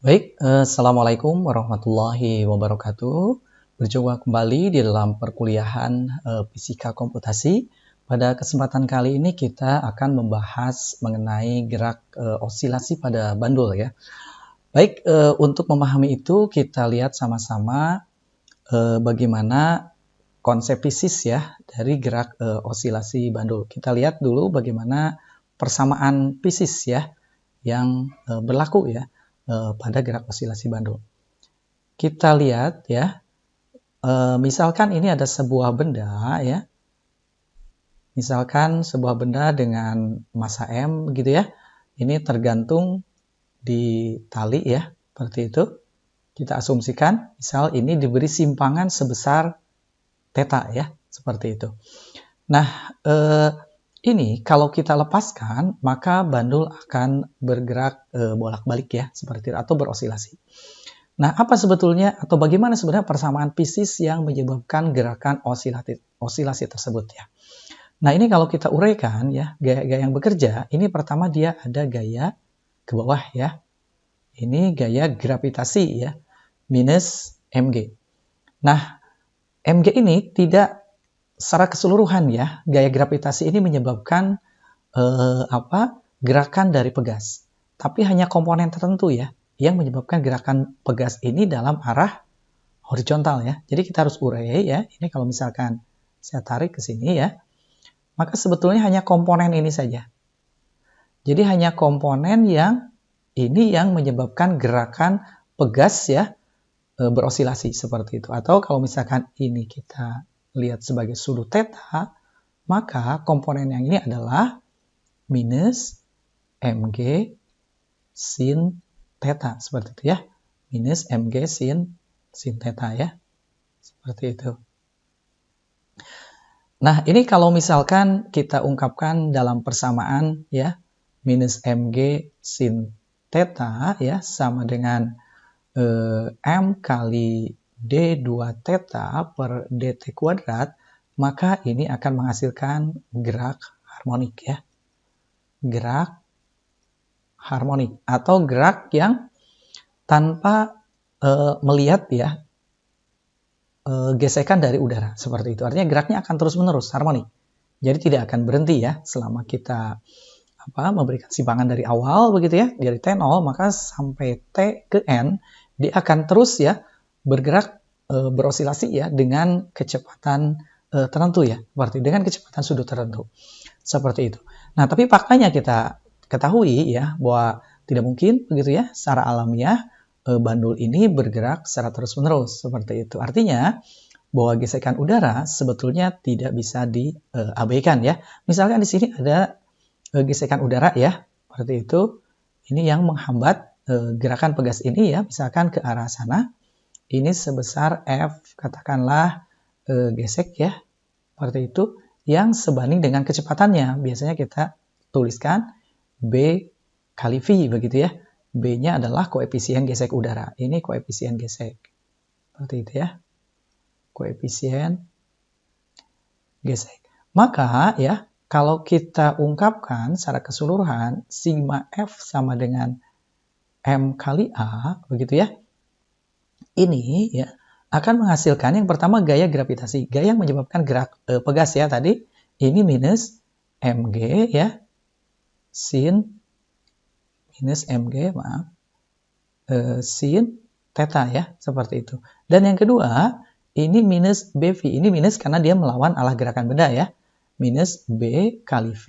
Baik, Assalamualaikum warahmatullahi wabarakatuh. Berjumpa kembali di dalam perkuliahan Fisika Komputasi. Pada kesempatan kali ini kita akan membahas mengenai gerak osilasi pada bandul ya. Baik, untuk memahami itu kita lihat sama-sama bagaimana konsep fisis ya dari gerak osilasi bandul. Kita lihat dulu bagaimana persamaan fisis ya yang berlaku ya pada gerak osilasi bandul. Kita lihat ya, misalkan ini ada sebuah benda ya, misalkan sebuah benda dengan massa M gitu ya, ini tergantung di tali ya, seperti itu. Kita asumsikan, misal ini diberi simpangan sebesar theta ya, seperti itu. Nah, ini kalau kita lepaskan, maka bandul akan bergerak bolak-balik ya, seperti itu, atau berosilasi. Nah, apa sebetulnya atau bagaimana sebenarnya persamaan fisis yang menyebabkan gerakan osilasi tersebut ya? Nah, ini kalau kita uraikan ya, gaya-gaya yang bekerja, ini pertama dia ada gaya ke bawah ya. Ini gaya gravitasi ya, minus mg. Nah, mg ini tidak secara keseluruhan ya, gaya gravitasi ini menyebabkan gerakan dari pegas. Tapi hanya komponen tertentu ya, yang menyebabkan gerakan pegas ini dalam arah horizontal ya. Jadi kita harus urai ya. Ini kalau misalkan saya tarik ke sini ya, maka sebetulnya hanya komponen ini saja. Jadi hanya komponen yang ini yang menyebabkan gerakan pegas ya berosilasi seperti itu. Atau kalau misalkan ini kita lihat sebagai sudut theta, maka komponen yang ini adalah minus mg sin theta seperti itu ya. Minus mg sin theta ya. Seperti itu. Nah, ini kalau misalkan kita ungkapkan dalam persamaan ya, minus mg sin theta ya sama dengan m kali d2 theta per dt kuadrat, maka ini akan menghasilkan gerak harmonik ya. Gerak harmonik atau gerak yang tanpa melihat ya gesekan dari udara seperti itu. Artinya geraknya akan terus-menerus harmonik. Jadi tidak akan berhenti ya selama kita memberikan simpangan dari awal begitu ya, dari T0 maka sampai T ke N dia akan terus ya bergerak berosilasi ya dengan kecepatan tertentu ya, berarti dengan kecepatan sudut tertentu. Seperti itu. Nah, tapi faktanya kita ketahui ya bahwa tidak mungkin begitu ya secara alamiah bandul ini bergerak secara terus-menerus seperti itu. Artinya bahwa gesekan udara sebetulnya tidak bisa diabaikan ya. Misalkan di sini ada gesekan udara ya, seperti itu. Ini yang menghambat gerakan pegas ini ya, misalkan ke arah sana. Ini sebesar F, katakanlah gesek ya, seperti itu. Yang sebanding dengan kecepatannya. Biasanya kita tuliskan B kali V begitu ya. B-nya adalah koefisien gesek udara. Ini koefisien gesek. Seperti itu ya. Koefisien gesek. Maka ya, kalau kita ungkapkan secara keseluruhan, sigma F sama dengan M kali A, begitu ya. Ini ya akan menghasilkan yang pertama gaya gravitasi. Gaya yang menyebabkan gerak pegas ya tadi. Ini minus mg ya. Sin minus mg, maaf. Sin theta ya, seperti itu. Dan yang kedua, ini minus bv. Ini minus karena dia melawan arah gerakan benda ya. Minus b kali v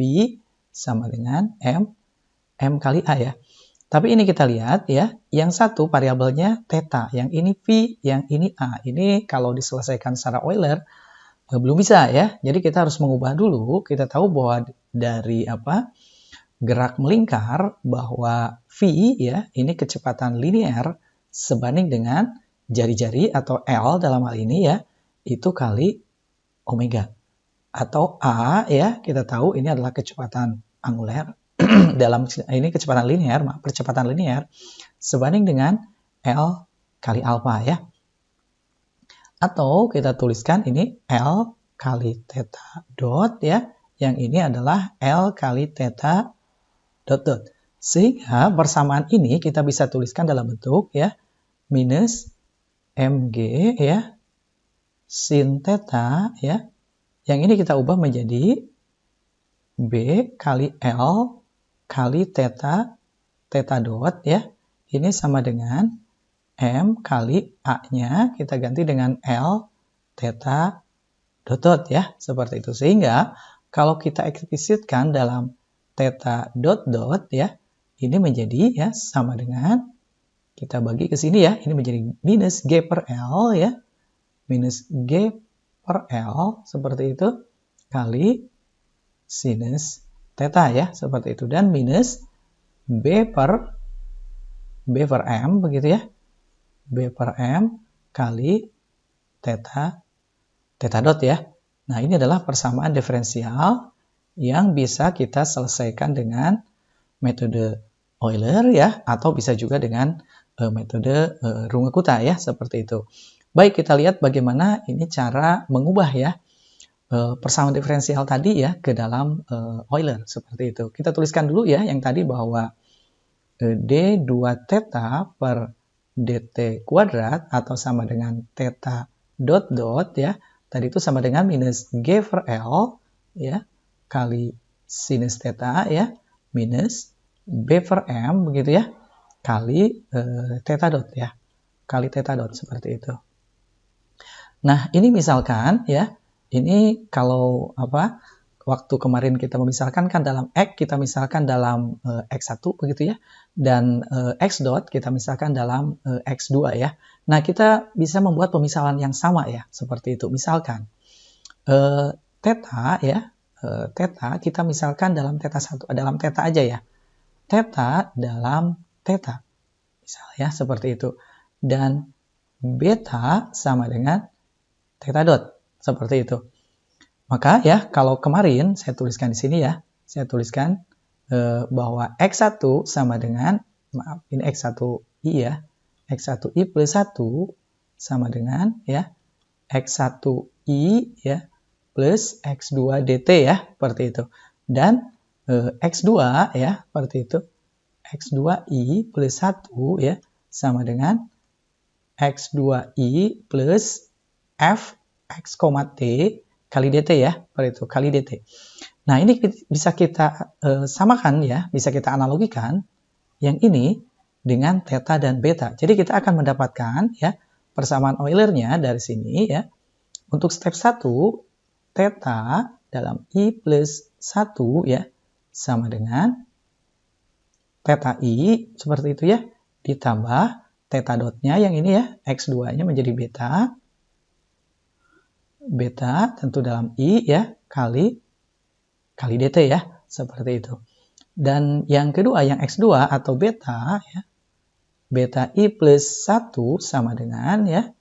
sama dengan m kali a ya. Tapi ini kita lihat ya, yang satu variabelnya theta, yang ini v, yang ini a. Ini kalau diselesaikan secara Euler belum bisa ya. Jadi kita harus mengubah dulu. Kita tahu bahwa dari gerak melingkar bahwa v ya, ini kecepatan linear sebanding dengan jari-jari atau L dalam hal ini ya, itu kali omega. Atau A ya, kita tahu ini adalah kecepatan angular dalam ini kecepatan linear, percepatan linear sebanding dengan L kali alfa ya. Atau kita tuliskan ini L kali theta dot ya, yang ini adalah L kali theta dot dot. Sehingga persamaan ini kita bisa tuliskan dalam bentuk ya minus mg ya sin theta ya. Yang ini kita ubah menjadi b kali L kali theta dot ya. Ini sama dengan M kali A-nya kita ganti dengan L theta dot ya, seperti itu. Sehingga kalau kita eksplisitkan dalam theta dot ya, ini menjadi ya sama dengan, kita bagi ke sini ya, ini menjadi minus G per L ya, minus G per L seperti itu kali sinus theta ya, seperti itu. Dan minus B per M begitu ya, B per M kali theta dot ya. Nah, ini adalah persamaan diferensial yang bisa kita selesaikan dengan metode Euler ya, atau bisa juga dengan metode Runge-Kutta ya, seperti itu. Baik, kita lihat bagaimana ini cara mengubah ya persamaan diferensial tadi ya ke dalam Euler, seperti itu. Kita tuliskan dulu ya yang tadi bahwa D2 theta per dt kuadrat atau sama dengan theta dot ya, tadi itu sama dengan minus G per L ya kali sinus theta ya minus B per M begitu ya kali theta dot ya, kali theta dot, seperti itu. Nah, ini misalkan ya, ini kalau waktu kemarin kita memisahkan kan dalam X, kita misalkan dalam X1 begitu ya, dan X dot kita misalkan dalam X2 ya. Nah, kita bisa membuat pemisahan yang sama ya, seperti itu. Misalkan theta ya, theta kita misalkan dalam theta 1, dalam theta aja ya. Theta dalam theta, misalnya seperti itu. Dan beta sama dengan theta dot, seperti itu. Maka ya, kalau kemarin saya tuliskan di sini ya, saya tuliskan bahwa X1 sama dengan, maaf, ini X1i ya, X1i plus 1 sama dengan ya, X1i ya, plus X2 dt ya, seperti itu. Dan X2 ya, seperti itu, X2i plus 1 ya, sama dengan X2i plus F X, T kali dt ya, seperti itu, kali dt. Nah, ini bisa kita samakan ya, bisa kita analogikan yang ini dengan theta dan beta. Jadi kita akan mendapatkan ya persamaan Eulernya dari sini ya. Untuk step 1, theta dalam I plus 1 ya, sama dengan theta I, seperti itu ya, ditambah theta dotnya yang ini ya, X2-nya menjadi beta. Beta tentu dalam I ya, kali dt ya, seperti itu. Dan yang kedua, yang X2 atau beta ya, beta I plus 1 sama dengan ya,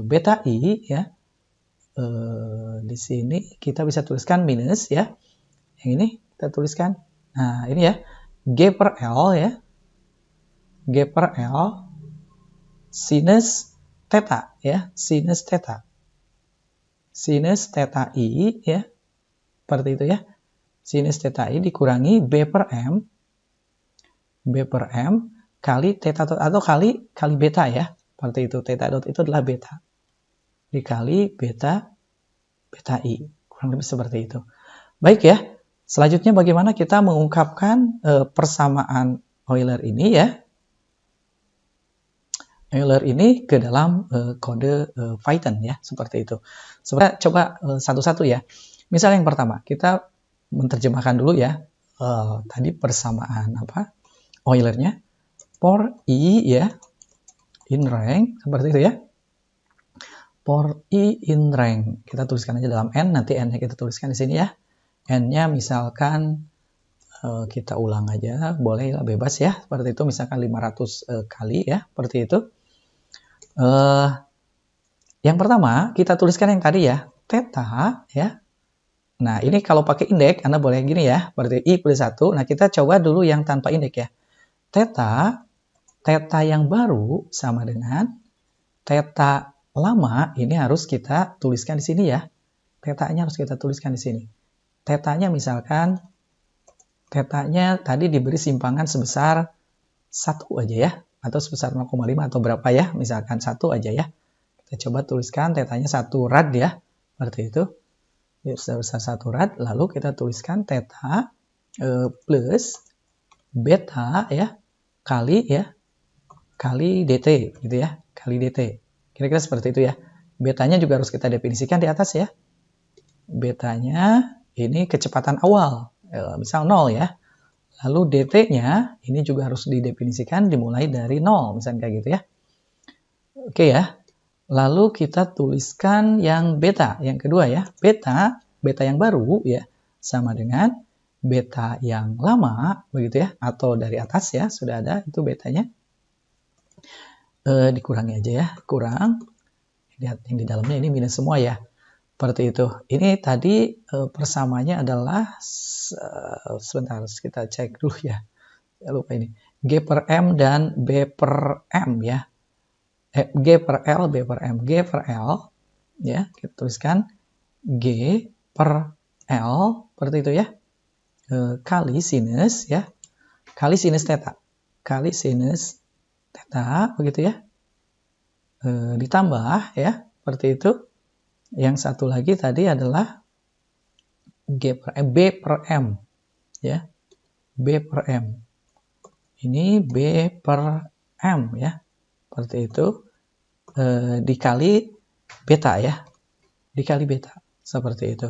beta I ya, di sini kita bisa tuliskan minus ya, yang ini kita tuliskan, nah ini ya, G per L ya, G per L sinus theta ya, sinus theta. Sinus theta I ya, seperti itu ya, sinus theta I dikurangi B per M kali theta dot atau kali beta ya, seperti itu. Theta dot itu adalah beta dikali beta I, kurang lebih seperti itu. Baik ya, selanjutnya bagaimana kita mengungkapkan persamaan Euler ini ya, Euler ini ke dalam kode Python ya, seperti itu. Coba satu-satu ya. Misal yang pertama, kita menerjemahkan dulu ya tadi persamaan Eulernya. For I ya in rank, seperti itu ya. For I in rank, kita tuliskan aja dalam N, nanti N-nya kita tuliskan di sini ya. N-nya misalkan kita ulang aja, boleh lah, bebas ya, seperti itu, misalkan 500 kali ya, seperti itu. Yang pertama kita tuliskan yang tadi ya, theta ya. Nah, ini kalau pakai indeks Anda boleh gini ya, berarti I plus 1. Nah, kita coba dulu yang tanpa indeks ya. Theta yang baru sama dengan theta lama, ini harus kita tuliskan di sini ya. Theta-nya harus kita tuliskan di sini. Theta-nya misalkan Tetanya tadi diberi simpangan sebesar 1 aja ya, atau sebesar 0,5 atau berapa ya, misalkan 1 aja ya. Kita coba tuliskan tetanya 1 rad ya, seperti itu. Sebesar 1 rad, lalu kita tuliskan theta plus beta ya, kali dt gitu ya, kali dt. Kira-kira seperti itu ya. Betanya juga harus kita definisikan di atas ya. Betanya ini kecepatan awal, misal 0 ya. Lalu dt-nya ini juga harus didefinisikan dimulai dari 0, misalnya kayak gitu ya. Oke ya. Lalu kita tuliskan yang beta, yang kedua ya. Beta yang baru ya, sama dengan beta yang lama, begitu ya. Atau dari atas ya, sudah ada itu betanya. Dikurangi aja ya, kurang. Lihat yang di dalamnya ini minus semua ya. Seperti itu. Ini tadi persamanya adalah, sebentar kita cek dulu ya. Saya lupa ini. G per M dan B per M ya. G per L, B per M. G per L ya, kita tuliskan G per L seperti itu ya. Kali sinus ya. Kali sinus theta. Kali sinus theta begitu ya. Ditambah ya, seperti itu. Yang satu lagi tadi adalah B per M ya. B per M. Ini B per M ya. Seperti itu. Dikali beta ya. Dikali beta. Seperti itu.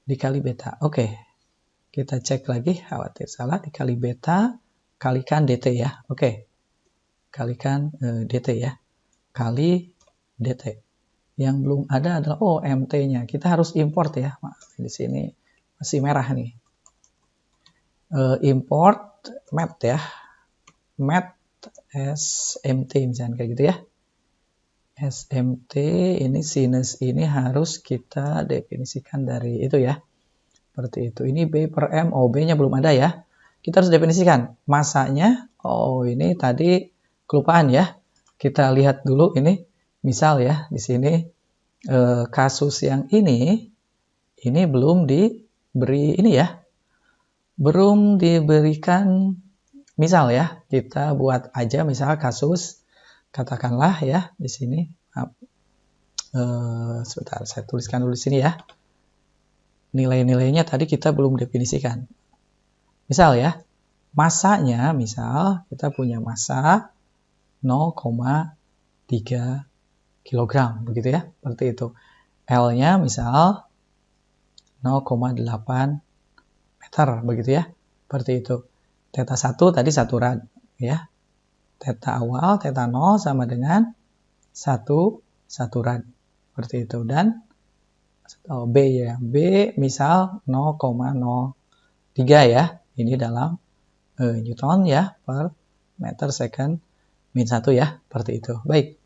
Dikali beta. Oke. Kita cek lagi. Khawatir salah. Dikali beta. Kalikan dt ya. Oke. Kalikan dt ya. Kali dt. Yang belum ada adalah MT-nya. Kita harus import ya. Di sini masih merah nih. Import mat ya. Mat SMT misalnya kayak gitu ya. SMT ini sinus ini harus kita definisikan dari itu ya. Seperti itu. Ini B per M. B-nya belum ada ya. Kita harus definisikan masanya. Ini tadi kelupaan ya. Kita lihat dulu ini. Misal ya, di sini kasus yang ini belum diberi ini ya. Belum diberikan, misal ya, kita buat aja misal kasus, katakanlah ya, di sini. Sebentar, saya tuliskan dulu di sini ya. Nilai-nilainya tadi kita belum definisikan. Misal ya, masanya misal kita punya massa 0,3 kilogram begitu ya, seperti itu. L-nya misal 0,8 meter begitu ya, seperti itu. Theta 1 tadi 1 rad ya. Theta awal, theta 0 sama dengan 1 rad seperti itu. Dan B ya, B misal 0,03 ya. Ini dalam Newton ya per meter second min 1 ya, seperti itu. Baik.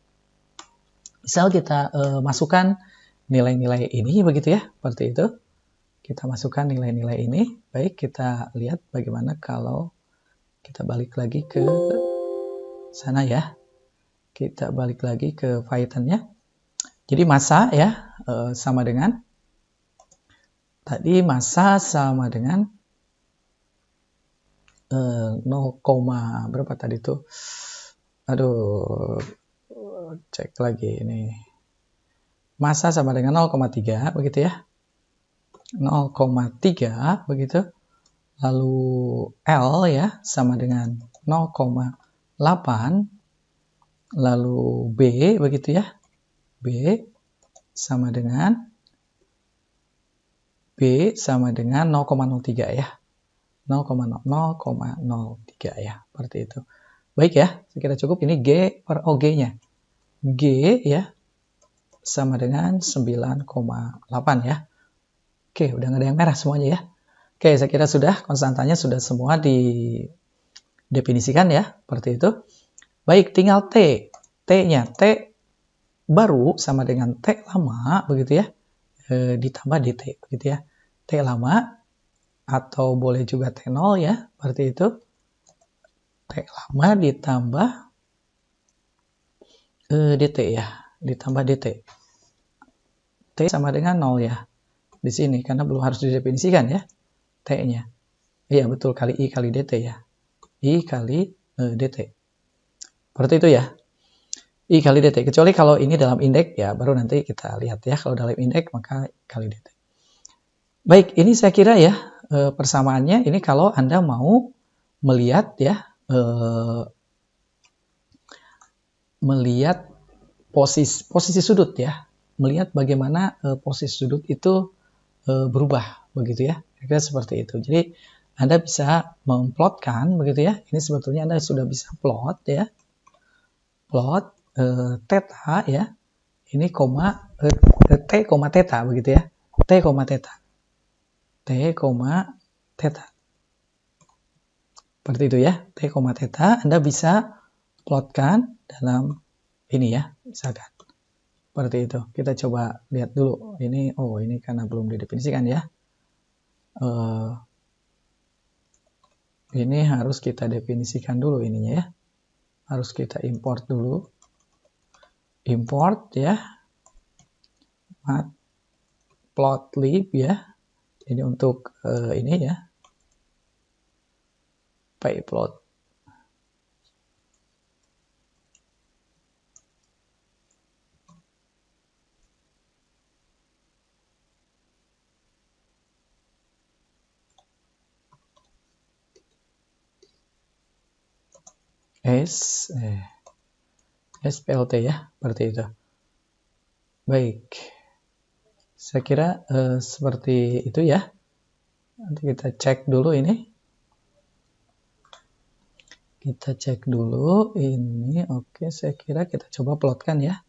Misal kita masukkan nilai-nilai ini begitu ya, seperti itu. Kita masukkan nilai-nilai ini. Baik, kita lihat bagaimana kalau kita balik lagi ke sana ya. Kita balik lagi ke Python-nya. Jadi massa ya sama dengan tadi massa sama dengan 0, berapa tadi tuh? Aduh, cek lagi ini. Massa sama dengan 0,3 begitu ya. 0,3 begitu. Lalu L ya sama dengan 0,8. Lalu B begitu ya. B sama dengan 0,03 ya. 0,03 ya. Seperti itu. Baik ya, saya kira cukup. Ini G per OG-nya. G ya sama dengan 9,8 ya. Oke, udah nggak ada yang merah semuanya ya. Oke, saya kira sudah, konstantanya sudah semua didefinisikan ya, seperti itu. Baik, tinggal T. T-nya, T baru sama dengan T lama, begitu ya. Ditambah dt, begitu ya. T lama, atau boleh juga T0 ya, seperti itu. T lama ditambah dt ya, ditambah dt. T sama dengan 0 ya. Di sini karena belum harus didefinisikan ya T-nya. Iya betul, kali I kali DT ya. I kali DT. Seperti itu ya. I kali DT. Kecuali kalau ini dalam indeks ya, baru nanti kita lihat ya. Kalau dalam indeks maka kali DT. Baik, ini saya kira ya persamaannya. Ini kalau Anda mau melihat ya, melihat posisi sudut ya. Melihat bagaimana posisi sudut itu berubah begitu ya. Kira-kira seperti itu. Jadi Anda bisa memplotkan begitu ya. Ini sebetulnya Anda sudah bisa plot ya. Plot theta ya. Ini koma t koma theta begitu ya. T koma theta. T koma theta. Seperti itu ya. T koma theta Anda bisa plotkan dalam ini ya, misalkan. Seperti itu. Kita coba lihat dulu. Ini ini karena belum didefinisikan ya. Ini harus kita definisikan dulu ininya ya. Harus kita import dulu. Import ya. Matplotlib ya. Ini untuk ini ya. Pyplot. SPLT ya, seperti itu. Baik. Saya kira seperti itu ya. Nanti kita cek dulu ini. Kita cek dulu ini. Oke, saya kira kita coba plotkan ya.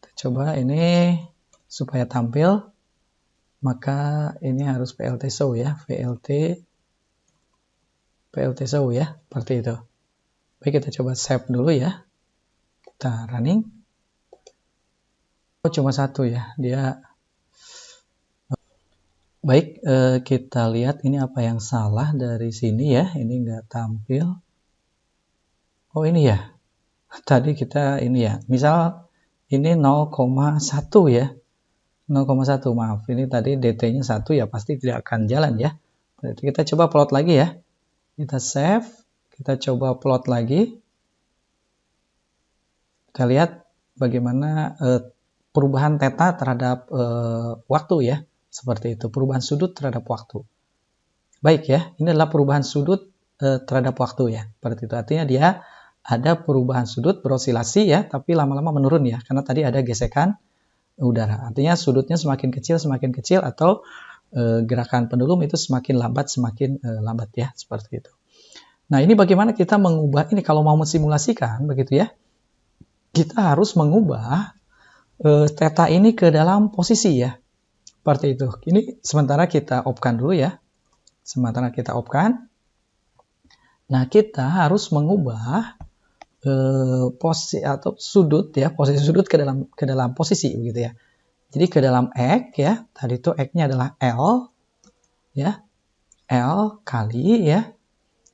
Kita coba ini supaya tampil. Maka ini harus PLT show ya. PLT show ya. Seperti itu. Baik, kita coba save dulu ya. Kita running. Cuma satu ya. Dia. Baik, kita lihat ini apa yang salah dari sini ya. Ini nggak tampil. Oh ini ya. Tadi kita ini ya. Misal ini 0,1 ya. 0,1 maaf. Ini tadi DT-nya 1 ya pasti tidak akan jalan ya. Berarti kita coba plot lagi ya. Kita save. Kita coba plot lagi. Kita lihat bagaimana perubahan theta terhadap waktu ya. Seperti itu. Perubahan sudut terhadap waktu. Baik ya. Ini adalah perubahan sudut terhadap waktu ya. Seperti itu. Artinya dia ada perubahan sudut berosilasi ya. Tapi lama-lama menurun ya. Karena tadi ada gesekan udara. Artinya sudutnya semakin kecil atau gerakan pendulum itu semakin lambat ya. Seperti itu. Nah ini bagaimana kita mengubah ini kalau mau mensimulasikan begitu ya. Kita harus mengubah theta ini ke dalam posisi ya. Seperti itu. Ini sementara kita off-kan dulu ya. Sementara kita off-kan. Nah, kita harus mengubah posisi atau sudut ya, posisi sudut ke dalam posisi begitu ya. Jadi ke dalam X ya. Tadi itu X-nya adalah L ya. L kali ya.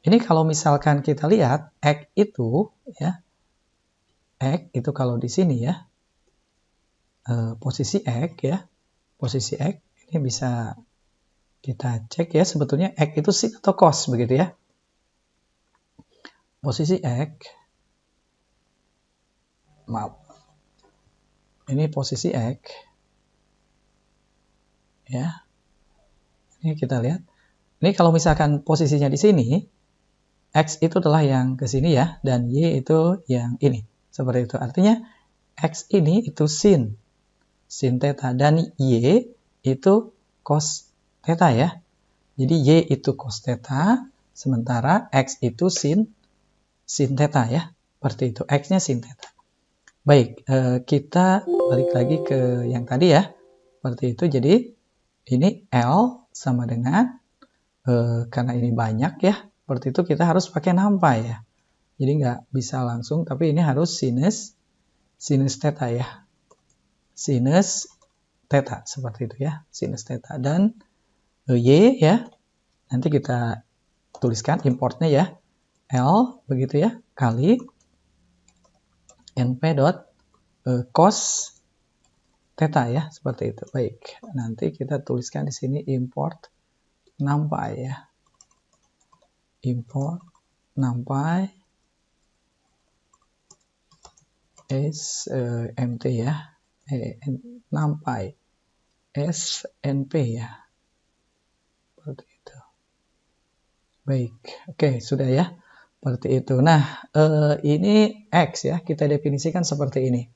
Ini kalau misalkan kita lihat X itu ya. X itu kalau di sini ya. Posisi X ya. Posisi X ini bisa kita cek ya, sebetulnya X itu sin atau cos begitu ya. Posisi X, maaf, ini posisi X ya. Ini kita lihat. Ini kalau misalkan posisinya di sini, X itu adalah yang ke sini ya, dan Y itu yang ini. Seperti itu. Artinya X ini itu sin theta, dan Y itu cos theta ya. Jadi Y itu cos theta, sementara X itu sin theta ya. Seperti itu. X-nya sin theta. Baik, kita balik lagi ke yang tadi ya. Seperti itu. Jadi ini L sama dengan karena ini banyak ya. Seperti itu kita harus pakai nampai ya. Jadi nggak bisa langsung, tapi ini harus sinus theta ya. Sinus theta seperti itu ya, sinus theta, dan Y ya, nanti kita tuliskan importnya ya, L begitu ya, kali np dot cos theta ya, seperti itu. Baik, nanti kita tuliskan di sini import numpy ya, import numpy mt ya, numpy snp ya, seperti itu. Baik, oke, sudah ya, seperti itu. Nah, ini X ya, kita definisikan seperti ini.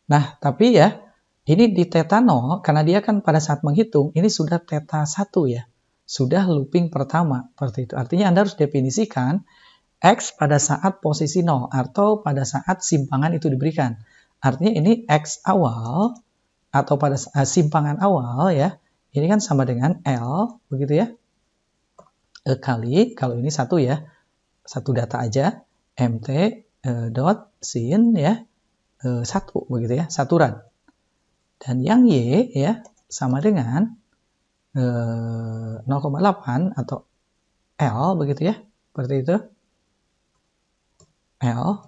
Nah, tapi ya, ini di theta 0, karena dia kan pada saat menghitung, ini sudah theta 1 ya, sudah looping pertama, seperti itu. Artinya Anda harus definisikan X pada saat posisi 0, atau pada saat simpangan itu diberikan. Artinya ini X awal, atau pada simpangan awal ya, ini kan sama dengan L, begitu ya, kali, kalau ini satu ya, satu data aja, mt dot sin ya, satu begitu ya, satu run. Dan yang y ya sama dengan 0,8 atau L begitu ya, seperti itu, L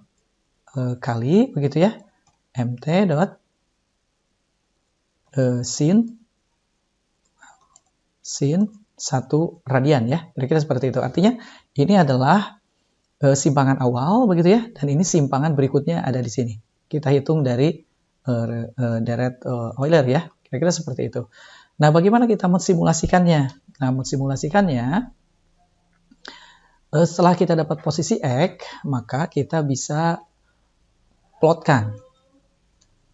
kali begitu ya, mt dot sin 1 radian ya, kira-kira seperti itu. Artinya ini adalah simpangan awal begitu ya, dan ini simpangan berikutnya ada di sini. Kita hitung dari deret Euler ya, kira-kira seperti itu. Nah, bagaimana kita mensimulasikannya? Nah, mensimulasikannya setelah kita dapat posisi X, maka kita bisa plotkan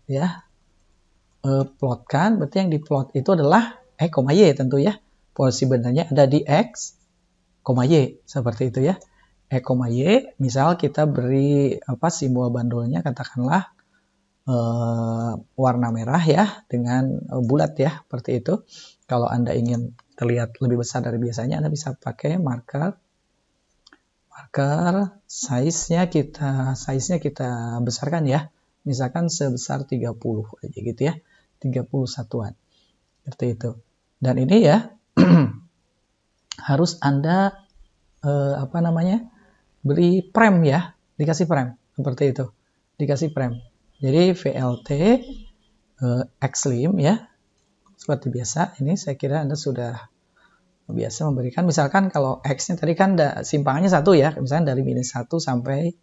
ya. Plotkan, berarti yang diplot itu adalah X, Y tentu ya. Posisi benarnya ada di X, Y, seperti itu ya. X, Y, misal kita beri simbol bandulnya katakanlah warna merah ya, dengan bulat ya, seperti itu. Kalau Anda ingin terlihat lebih besar dari biasanya, Anda bisa pakai marker size-nya kita besarkan ya. Misalkan sebesar 30 aja gitu ya. 30 satuan. Seperti itu. Dan ini ya harus Anda beri prem ya, dikasih prem seperti itu, dikasih prem. Jadi VLT xlim ya, seperti biasa. Ini saya kira Anda sudah biasa memberikan, misalkan kalau X-nya tadi kan simpangannya 1 ya, misalnya dari -1 sampai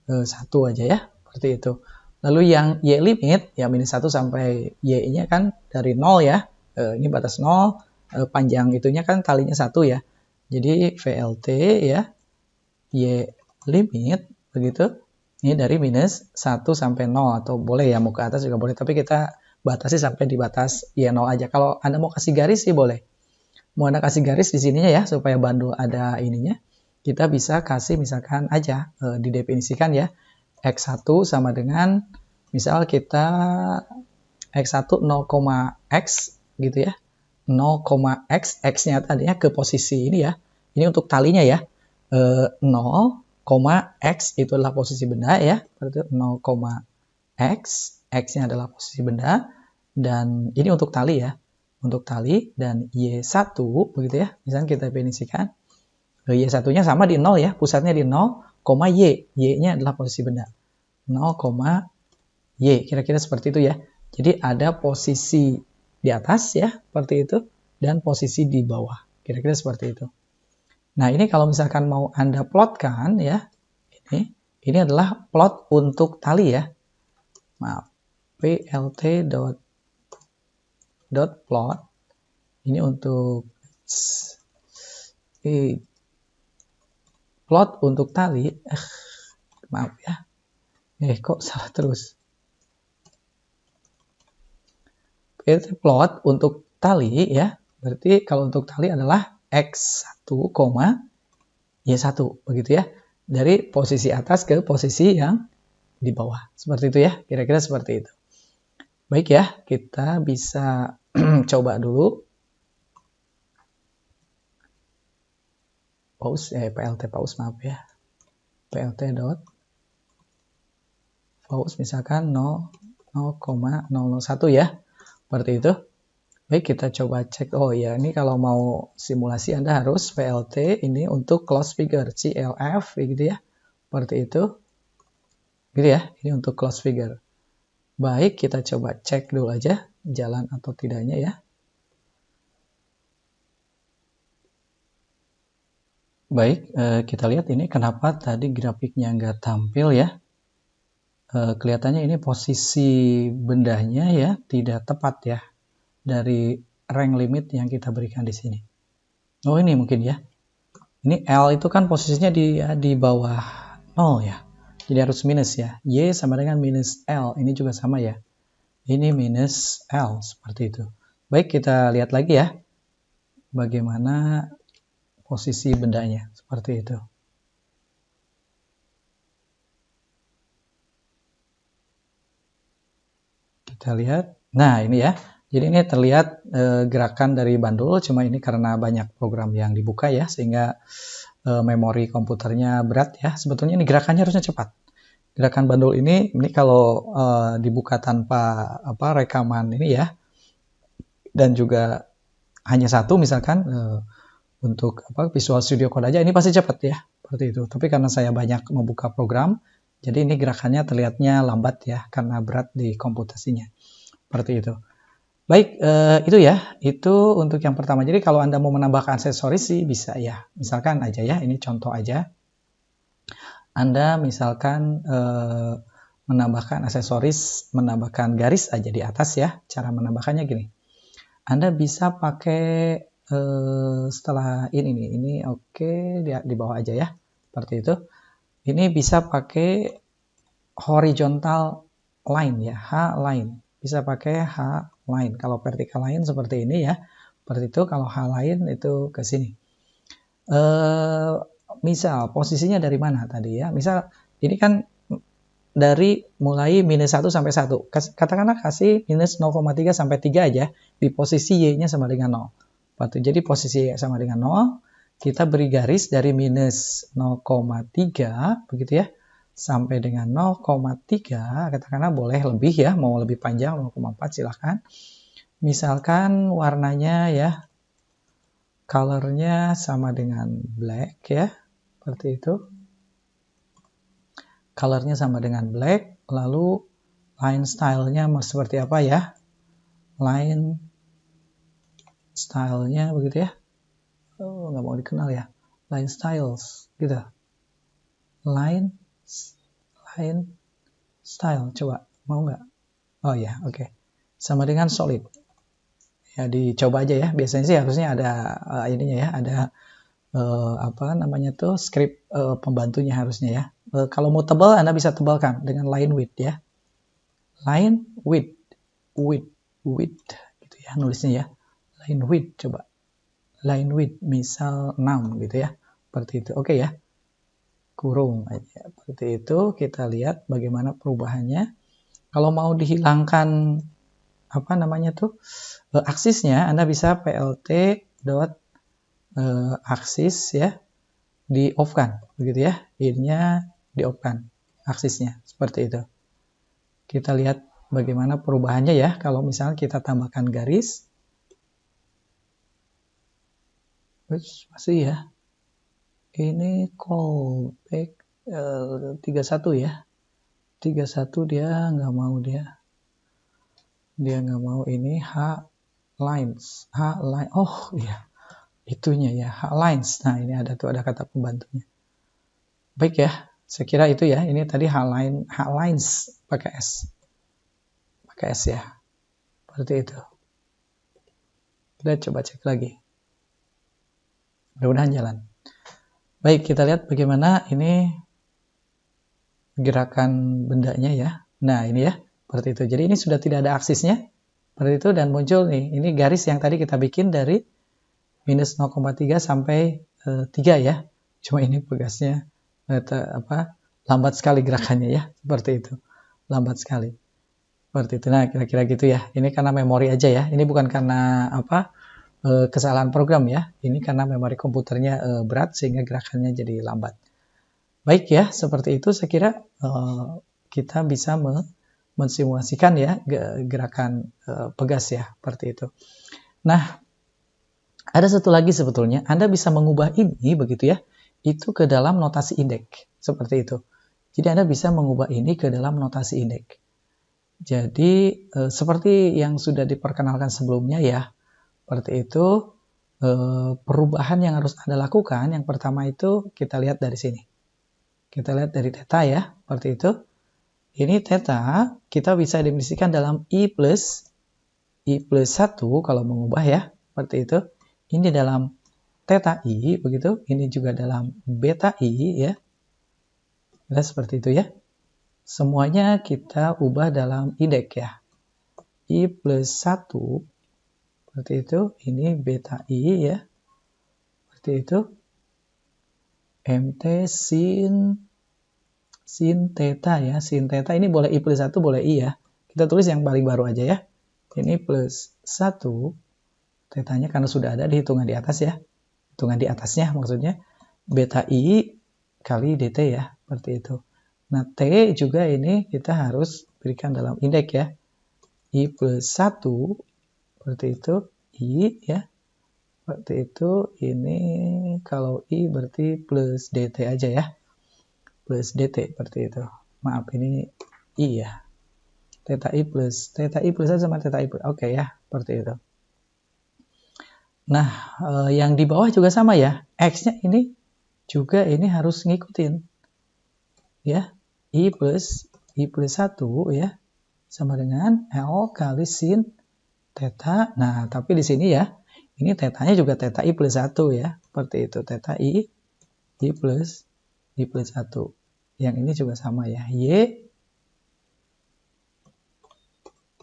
1 aja ya, seperti itu. Lalu yang Y limit, ya -1 sampai Y-nya kan dari 0 ya, ini batas 0, panjang itunya kan talinya 1 ya. Jadi VLT ya, Y limit, begitu. Ini dari -1 sampai 0, atau boleh ya mau ke atas juga boleh, tapi kita batasi sampai di batas Y0 aja. Kalau Anda mau kasih garis sih boleh. Mau Anda kasih garis di sininya ya, supaya bandul ada ininya. Kita bisa kasih misalkan aja, didefinisikan ya, X1 sama dengan, misal kita X1 0,X gitu ya, 0,X, X-nya tadinya ke posisi ini ya, ini untuk talinya ya, 0,X itu adalah posisi benda ya, berarti 0,X, X-nya adalah posisi benda, dan ini untuk tali ya, untuk tali, dan Y1 begitu ya, misalnya kita definisikan Y1-nya sama di 0 ya, pusatnya di 0, Y, Y-nya adalah posisi benda, 0, Y, kira-kira seperti itu ya. Jadi ada posisi di atas ya, seperti itu, dan posisi di bawah, kira-kira seperti itu. Nah, ini kalau misalkan mau Anda plotkan ya, ini adalah plot untuk tali ya. Maaf, plt dot plot, ini untuk plot untuk tali, maaf ya, kok salah terus. Plt plot untuk tali ya, berarti kalau untuk tali adalah X1, Y1 begitu ya, dari posisi atas ke posisi yang di bawah, seperti itu ya, kira-kira seperti itu. Baik ya, kita bisa coba dulu. PLT pause, maaf ya. PLT dot pause misalkan 0,001 ya. Seperti itu. Baik, kita coba cek. Oh ya, ini kalau mau simulasi Anda harus PLT ini untuk close figure, CLF gitu ya. Seperti itu. Gitu ya, ini untuk close figure. Baik, kita coba cek dulu aja jalan atau tidaknya ya. Baik, kita lihat ini kenapa tadi grafiknya nggak tampil ya. Kelihatannya ini posisi bendanya ya tidak tepat ya dari rank limit yang kita berikan di sini. Oh ini mungkin ya. Ini L itu kan posisinya di bawah 0 ya. Jadi harus minus ya. Y sama dengan minus L. Ini juga sama ya. Ini minus L seperti itu. Baik, kita lihat lagi ya. Bagaimana posisi bendanya seperti itu. Kita lihat. Nah, ini ya. Jadi ini terlihat gerakan dari bandul, cuma ini karena banyak program yang dibuka ya, sehingga memori komputernya berat ya. Sebetulnya ini gerakannya harusnya cepat. Gerakan bandul ini kalau dibuka tanpa rekaman ini ya, dan juga hanya satu misalkan untuk Visual Studio Code aja, ini pasti cepat ya, seperti itu. Tapi karena saya banyak membuka program, jadi ini gerakannya terlihatnya lambat ya, karena berat di komputasinya. Seperti itu. Baik, itu ya, itu untuk yang pertama. Jadi kalau Anda mau menambahkan aksesoris sih bisa ya. Misalkan aja ya, ini contoh aja. Anda misalkan menambahkan aksesoris, menambahkan garis aja di atas ya. Cara menambahkannya gini. Anda bisa pakai setelah ini oke, di bawah aja ya. Seperti itu. Ini bisa pakai horizontal line ya, H line. Bisa pakai H line. Kalau vertical line seperti ini ya. Seperti itu. Kalau H line itu ke sini. Misal posisinya dari mana tadi ya? Misal ini kan dari mulai minus 1 sampai 1. Katakanlah kasih minus 0,3 sampai 3 aja. Di posisi Y-nya sama dengan 0. Jadi posisi Y sama dengan 0. Kita beri garis dari minus 0,3. Begitu ya. Sampai dengan 0,3, katakanlah boleh lebih ya, mau lebih panjang 0,4 silahkan. Misalkan warnanya ya, colornya sama dengan black ya, seperti itu. Colornya sama dengan black, lalu line stylenya seperti apa ya? Line stylenya begitu ya. Oh, nggak mau dikenal ya. Line styles, gitu. Line style, coba mau nggak? Oh ya, oke. Sama dengan solid. Ya dicoba aja ya. Biasanya sih harusnya ada ininya ya, ada script pembantunya harusnya ya. Kalau mau tebal Anda bisa tebalkan dengan line width ya. Line width gitu ya nulisnya ya. Line width coba. Line width misal 6 gitu ya. Seperti itu. Oke ya. Kurung aja. Seperti itu kita lihat bagaimana perubahannya. Kalau mau dihilangkan aksisnya, Anda bisa plt aksis ya, di off kan, begitu ya, ininya di off kan, aksisnya seperti itu. Kita lihat bagaimana perubahannya ya, kalau misalnya kita tambahkan garis, masih ya, ini callback 31 ya, 31 dia nggak mau dia nggak mau ini H line, oh iya, itunya ya, H lines. Nah, ini ada kata pembantunya. Baik ya, saya kira itu ya. Ini tadi H lines pakai S. Pakai S ya. Seperti itu. Kita coba cek lagi. Mudah-mudahan jalan. Baik, kita lihat bagaimana ini gerakan bendanya ya. Nah, ini ya. Seperti itu. Jadi ini sudah tidak ada aksisnya. Seperti itu, dan muncul nih. Ini garis yang tadi kita bikin dari minus 0,3 sampai 3 ya. Cuma ini pegasnya lambat sekali gerakannya ya. Seperti itu. Lambat sekali. Seperti itu. Nah, kira-kira gitu ya. Ini karena memori aja ya. Ini bukan karena kesalahan program ya. Ini karena memori komputernya berat sehingga gerakannya jadi lambat. Baik ya, seperti itu saya kira kita bisa mensimulasikan ya gerakan pegas ya, seperti itu. Nah, ada satu lagi sebetulnya, Anda bisa mengubah ini begitu ya, itu ke dalam notasi indeks, seperti itu. Jadi Anda bisa mengubah ini ke dalam notasi indeks. Jadi seperti yang sudah diperkenalkan sebelumnya ya, seperti itu. perubahan yang harus Anda lakukan, yang pertama itu kita lihat dari sini. Kita lihat dari theta ya, seperti itu. Ini theta kita bisa definisikan dalam I plus 1 kalau mengubah ya, seperti itu. Ini dalam theta I, begitu. Ini juga dalam beta I ya. Kita seperti itu ya. Semuanya kita ubah dalam indeks ya. I plus 1, seperti itu. Ini beta I ya. Seperti itu. MT sin theta ya. Sin theta ini boleh I plus 1, boleh I ya. Kita tulis yang paling baru aja ya. Ini plus 1. Tetanya karena sudah ada di hitungan di atas ya. Hitungan di atasnya maksudnya. Beta I kali dt ya. Seperti itu. Nah, T juga ini kita harus berikan dalam indeks ya. I plus 1. Seperti itu. I ya. Seperti itu. Ini kalau I berarti plus dt aja ya. Plus dt seperti itu. Maaf, ini I ya. Theta I plus 1 sama theta I plus. Oke ya. Seperti itu. Nah, yang di bawah juga sama ya. X-nya ini juga ini harus ngikutin. Ya, I plus 1 ya. Sama dengan L kali sin theta. Nah, tapi di sini ya, ini tetanya juga theta I plus 1 ya. Seperti itu. Theta I plus 1. Yang ini juga sama ya. Y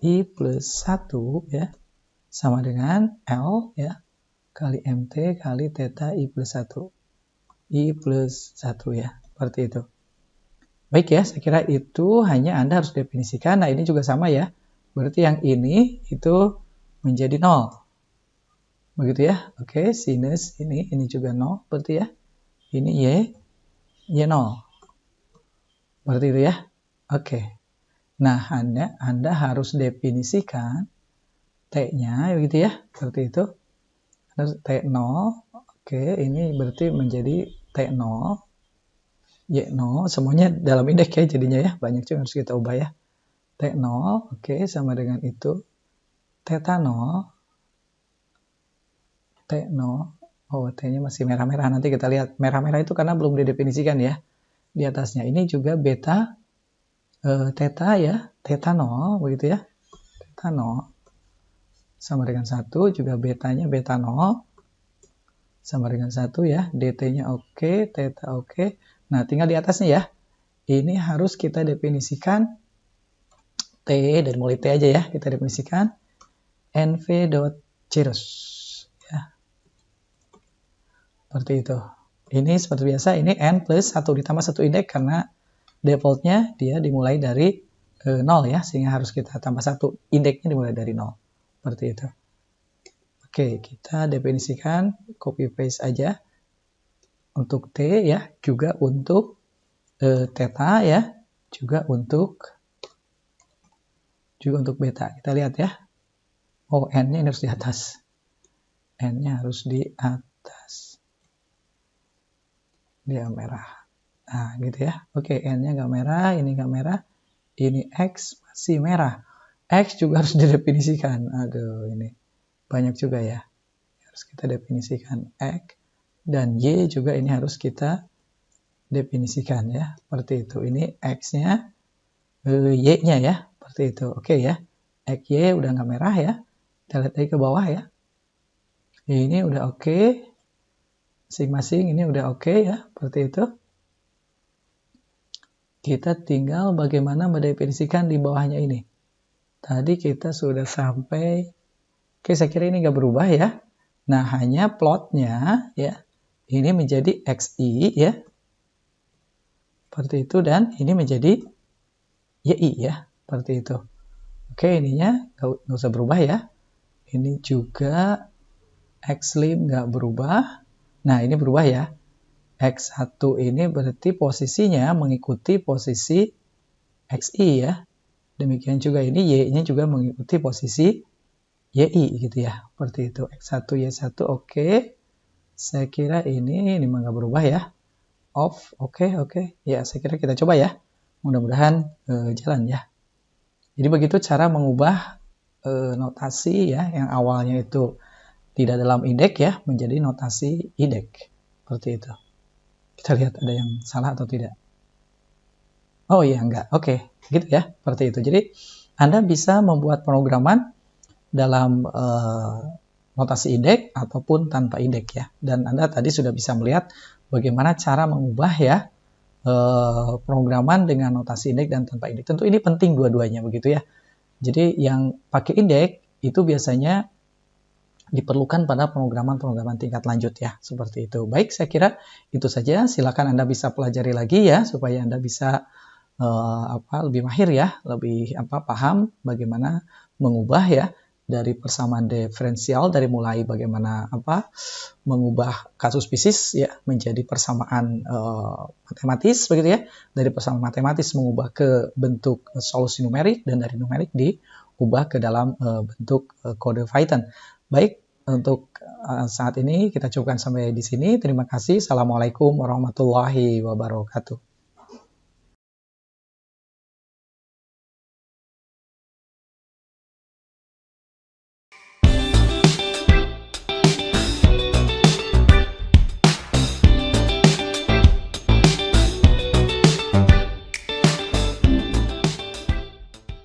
I plus 1 ya. Sama dengan L ya. Kali MT kali theta I plus 1. I plus 1 ya. Seperti itu. Baik ya, saya kira itu hanya Anda harus definisikan. Nah, ini juga sama ya. Berarti yang ini itu menjadi 0. Begitu ya. Oke, sinus ini juga 0. Berarti ya. Ini Y 0. Berarti itu ya. Oke. Nah, Anda harus definisikan T-nya begitu ya. Seperti itu. T0. Oke, ini berarti menjadi T0. Y0, semuanya dalam indeks ya jadinya ya. Banyak juga harus kita ubah ya. T0, oke, sama dengan itu. Theta 0. T0. Oh, T-nya masih merah-merah. Nanti kita lihat. Merah-merah itu karena belum didefinisikan ya. Di atasnya. Ini juga beta. Theta ya. Theta 0, begitu ya. Theta 0. Sama dengan 1. Juga betanya beta 0. Sama dengan 1 ya. DT-nya oke. Theta oke. Nah, tinggal di atasnya ya. Ini harus kita definisikan T, dari mulai T aja ya. Kita definisikan NV.ceros. Ya. Seperti itu. Ini seperti biasa, ini N plus 1 ditambah 1 indeks karena defaultnya dia dimulai dari 0 ya. Sehingga harus kita tambah 1. Indeksnya dimulai dari 0. Seperti itu. Oke, kita definisikan copy paste aja. Untuk T ya, juga untuk theta ya, juga untuk beta. Kita lihat ya. Oh, N-nya harus di atas. N-nya harus di atas. Dia merah. Nah, gitu ya. Oke, N-nya nggak merah, ini nggak merah. Ini X masih merah. X juga harus didefinisikan. Aduh, ini banyak juga ya. Harus kita definisikan X. Dan Y juga ini harus kita definisikan ya. Seperti itu. Ini X-nya, Y-nya ya. Seperti itu. Oke ya. X, Y udah nggak merah ya. Kita lihat lagi ke bawah ya. Ini udah oke. Masing-masing ini udah oke ya. Seperti itu. Kita tinggal bagaimana mendefinisikan di bawahnya ini. Tadi kita sudah sampai. Oke, saya kira ini nggak berubah ya. Nah, hanya plotnya ya. Ini menjadi XI ya. Seperti itu. Dan ini menjadi YI ya. Seperti itu. Oke, ininya nggak usah berubah ya. Ini juga X-lim nggak berubah. Nah, ini berubah ya. X1 ini berarti posisinya mengikuti posisi XI ya. Demikian juga ini Y-nya juga mengikuti posisi YI gitu ya. Seperti itu. X1, Y1 oke. Saya kira ini memang nggak berubah ya. Off, oke. Ya, saya kira kita coba ya. Mudah-mudahan jalan ya. Jadi begitu cara mengubah notasi ya, yang awalnya itu tidak dalam IDEC ya, menjadi notasi IDEC. Seperti itu. Kita lihat ada yang salah atau tidak. Oh iya, enggak. Oke, gitu ya. Seperti itu. Jadi, Anda bisa membuat pemrograman dalam notasi IDEC ataupun tanpa IDEC ya. Dan Anda tadi sudah bisa melihat bagaimana cara mengubah ya pemrograman dengan notasi IDEC dan tanpa IDEC. Tentu ini penting dua-duanya begitu ya. Jadi yang pakai IDEC itu biasanya diperlukan pada pemrograman-pemrograman tingkat lanjut ya, seperti itu. Baik, saya kira itu saja. Silakan Anda bisa pelajari lagi ya supaya Anda bisa lebih mahir ya, lebih paham bagaimana mengubah ya dari persamaan diferensial, dari mulai bagaimana mengubah kasus fisis ya menjadi persamaan matematis begitu ya, dari persamaan matematis mengubah ke bentuk solusi numerik, dan dari numerik diubah ke dalam bentuk kode Python. Baik, untuk saat ini kita cukupkan sampai di sini. Terima kasih. Assalamualaikum warahmatullahi wabarakatuh.